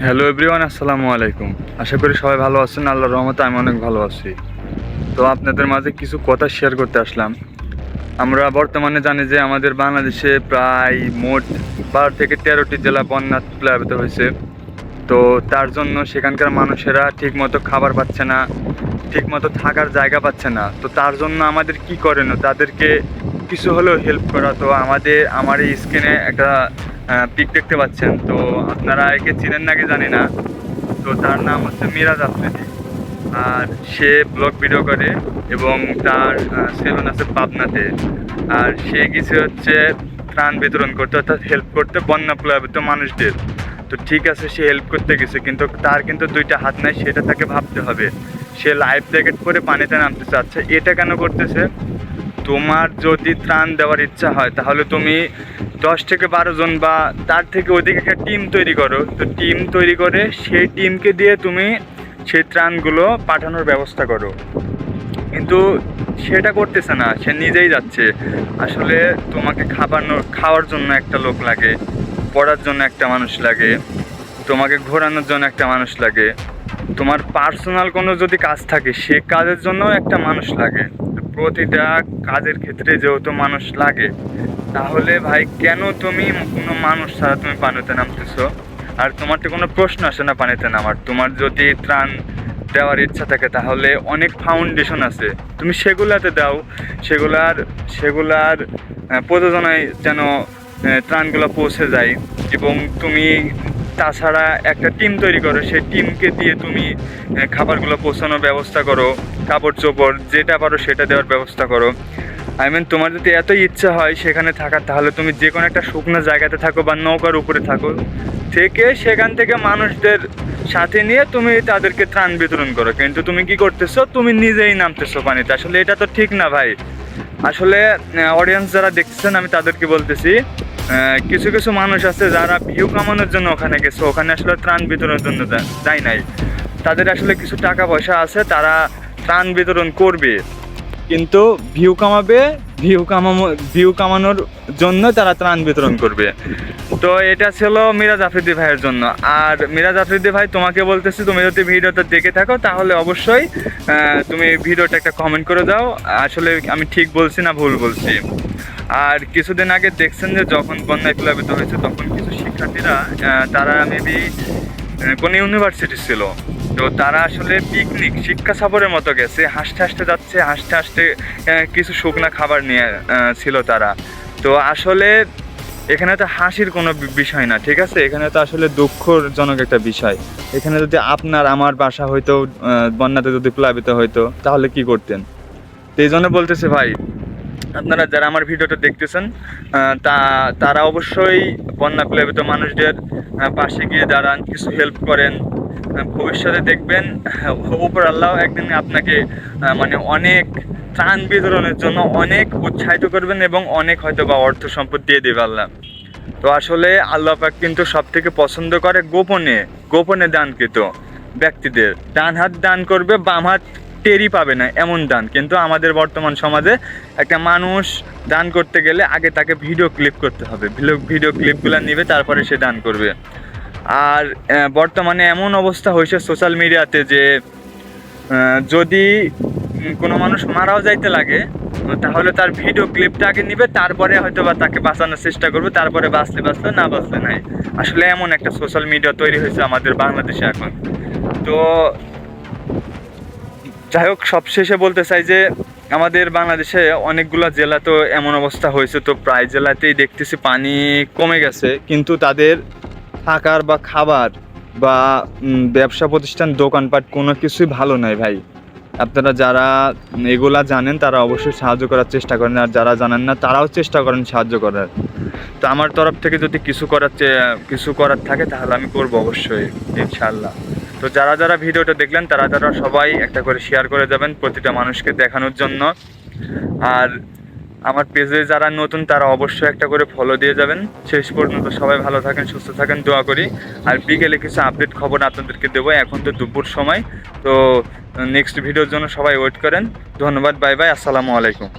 Hello everyone, আসসালামু আলাইকুম। আশা করি সবাই ভালো আছেন। আল্লাহর রহমতে আমি অনেক ভালো আছি। তো আপনাদের মাঝে কিছু কথা শেয়ার করতে আসলাম। আমরা বর্তমানে জানি যে আমাদের বাংলাদেশে প্রায় মোট 12 থেকে 13টি জেলা বন্যা প্লাবিত হয়েছে। তো তার জন্য সেখানকার মানুষেরা ঠিকমতো খাবার পাচ্ছে না, ঠিকমতো থাকার জায়গা পাচ্ছে না। তো তার জন্য আমাদের কি করণীয়, তাদেরকে কিছু হলেও হেল্প করা। তো আমার এই স্ক্রিনে একটা পিক দেখতে পাচ্ছেন। তো আপনারা একে চিনেন নাকি জানি না। তো তার নাম হচ্ছে মিরাজ আফ্রিদি। আর সে ব্লগ ভিডিও করে এবং তার সেলুন আছে পাবনাতে। আর সে গেছে হচ্ছে ত্রাণ বিতরণ করতে, অর্থাৎ হেল্প করতে বন্যা প্লাবিত মানুষদের। তো ঠিক আছে, সে হেল্প করতে গেছে, কিন্তু তার কিন্তু দুইটা হাত নাই, সেটা তাকে ভাবতে হবে। সে লাইফ জ্যাকেট পরে পানিতে নামতে চাচ্ছে, এটা কেন করতেছে? তোমার যদি ত্রাণ দেওয়ার ইচ্ছা হয় তাহলে তুমি 10 থেকে 12 জন বা তার থেকে অধিক একটা টিম তৈরি করো। তো টিম তৈরি করে সেই টিমকে দিয়ে তুমি সেই ত্রাণগুলো পাঠানোর ব্যবস্থা করো। কিন্তু সেটা করতেছে না, সে নিজেই যাচ্ছে। আসলে তোমাকে খাওয়ার জন্য একটা লোক লাগে, পড়ার জন্য একটা মানুষ লাগে, তোমাকে ঘোরানোর জন্য একটা মানুষ লাগে, তোমার পার্সোনাল কোনো যদি কাজ থাকে সে কাজের জন্য একটা মানুষ লাগে। প্রতিটা কাজের ক্ষেত্রে যেহেতু মানুষ লাগে, তাহলে ভাই কেন তুমি কোনো মানুষ ছাড়া তুমি পানিতে নামতেছো? আর তোমার তো কোনো প্রশ্ন আসে না পানিতে নামার। তোমার যদি ত্রাণ দেওয়ার ইচ্ছা থাকে তাহলে অনেক ফাউন্ডেশন আছে, তুমি সেগুলাতে দাও। সেগুলার সেগুলার প্রযোজনায় যেন ত্রাণগুলো পৌঁছে যায়। এবং তুমি তাছাড়া একটা টিম তৈরি করো, সেই টিমকে দিয়ে তুমি খাবারগুলো পৌঁছানোর ব্যবস্থা করো, কাপড় চোপড় যেটা পারো সেটা দেওয়ার ব্যবস্থা করো। তোমার যদি এত ইচ্ছা হয় সেখানে থাকার, তাহলে তুমি যে কোনো একটা শুকনো জায়গাতে থাকো বা নৌকার উপরে থাকো, থেকে সেখান থেকে মানুষদের সাথে নিয়ে তুমি তাদেরকে ত্রাণ বিতরণ করো। কিন্তু তুমি কি করতেছো? তুমি নিজেই নামতেছো পানিতে। আসলে এটা তো ঠিক না ভাই। আসলে অডিয়েন্স যারা দেখছেন, আমি তাদেরকে বলতেছি, কিছু কিছু মানুষ আছে যারা ভিউ কামানোর জন্য ওখানে গেছে, ওখানে আসলে ত্রাণ বিতরণের জন্য যায় নাই। তাদের আসলে কিছু টাকা পয়সা আছে, তারা ত্রাণ বিতরণ করবে, কিন্তু ভিউ কামানোর জন্য তারা ত্রাণ বিতরণ করবে। তো এটা ছিল মিরাজ আফ্রিদি ভাইয়ের জন্য। আর মিরাজ আফ্রিদি ভাই, তোমাকে বলতেছি, তুমি যদি ভিডিওটা দেখে থাকো তাহলে অবশ্যই তুমি ভিডিওটা একটা কমেন্ট করে দাও, আসলে আমি ঠিক বলছি না ভুল বলছি। আর কিছুদিন আগে দেখছেন যে যখন বন্যায় প্লাবিত হয়েছে, তখন কিছু শিক্ষার্থীরা তারা মেবি কোনো ইউনিভার্সিটি ছিল, তো তারা আসলে পিকনিক শিক্ষা সফরের মতো গেছে, হাসতে হাসতে যাচ্ছে, হাসতে হাসতে কিছু শুকনা খাবার নিয়ে ছিল তারা। তো আসলে এখানে তো হাসির কোনো বিষয় না, ঠিক আছে? এখানে তো আসলে দুঃখজনক একটা বিষয়। এখানে যদি আপনার আমার বাসা হয়তো বন্যাতে যদি প্লাবিত হইতো, তাহলে কি করতেন? তো এই জন্য বলতেছে ভাই, আপনারা যারা আমার ভিডিওটা দেখতেছেন, তারা অবশ্যই বন্যা প্লাবিত মানুষদের পাশে গিয়ে দাঁড়ান, কিছু হেল্প করেন। ভবিষ্যতে দেখবেন উপর আল্লাহ একদিন আপনাকে মানে অনেক ত্রাণ বিতরণের জন্য অনেক উৎসাহিত করবেন এবং অনেক হয়তো বা অর্থ সম্পদ দিয়ে দেবে আল্লাহ। তো আসলে আল্লাহ পাক কিন্তু সব থেকে পছন্দ করে গোপনে গোপনে দানকৃত ব্যক্তিদের। ডান হাত দান করবে, বাম হাত টেরই পাবে না এমন দান। কিন্তু আমাদের বর্তমান সমাজে একটা মানুষ দান করতে গেলে আগে তাকে ভিডিও ক্লিপ করতে হবে, ভিডিও ক্লিপগুলো নেবে, তারপরে সে দান করবে। আর বর্তমানে এমন অবস্থা হয়েছে সোশ্যাল মিডিয়াতে যে যদি কোনো মানুষ মারাও যাইতে লাগে, তাহলে তার ভিডিও ক্লিপটা আগে নিবে, তারপরে হয়তো বা তাকে বাঁচানোর চেষ্টা করবে, তারপরে বাঁচলে বাঁচলে, না বাঁচলে নাই। আসলে এমন একটা সোশ্যাল মিডিয়া তৈরি হয়েছে আমাদের বাংলাদেশে এখন। তো যাই হোক, সবশেষে বলতে চাই যে আমাদের বাংলাদেশে অনেকগুলো জেলা তো এমন অবস্থা হয়েছে, তো প্রায় জেলাতেই দেখতেছি পানি কমে গেছে, কিন্তু তাদের থাকার বা খাবার বা ব্যবসা প্রতিষ্ঠান, দোকানপাট কোনো কিছুই ভালো নয় ভাই। আপনারা যারা এগুলা জানেন তারা অবশ্যই সাহায্য করার চেষ্টা করেন, আর যারা জানেন না তারাও চেষ্টা করেন সাহায্য করার। তো আমার তরফ থেকে যদি কিছু করার থাকে তাহলে আমি করবো অবশ্যই, ইনশাআল্লাহ। তো যারা যারা ভিডিওটা দেখলেন তারা সবাই একটা করে শেয়ার করে যাবেন প্রতিটা মানুষকে দেখানোর জন্য। আর আমার পেজে যারা নতুন তারা অবশ্যই একটা করে ফলো দিয়ে যাবেন। শেষ পর্যন্ত সবাই ভালো থাকেন, সুস্থ থাকেন, দোয়া করি। আর বিকেলে কিছু আপডেট খবর আপনাদেরকে দেবো। এখন তো দুপুর সময়, তো নেক্সট ভিডিওর জন্য সবাই ওয়েট করেন। ধন্যবাদ, বাই বাই, আসসালামু আলাইকুম।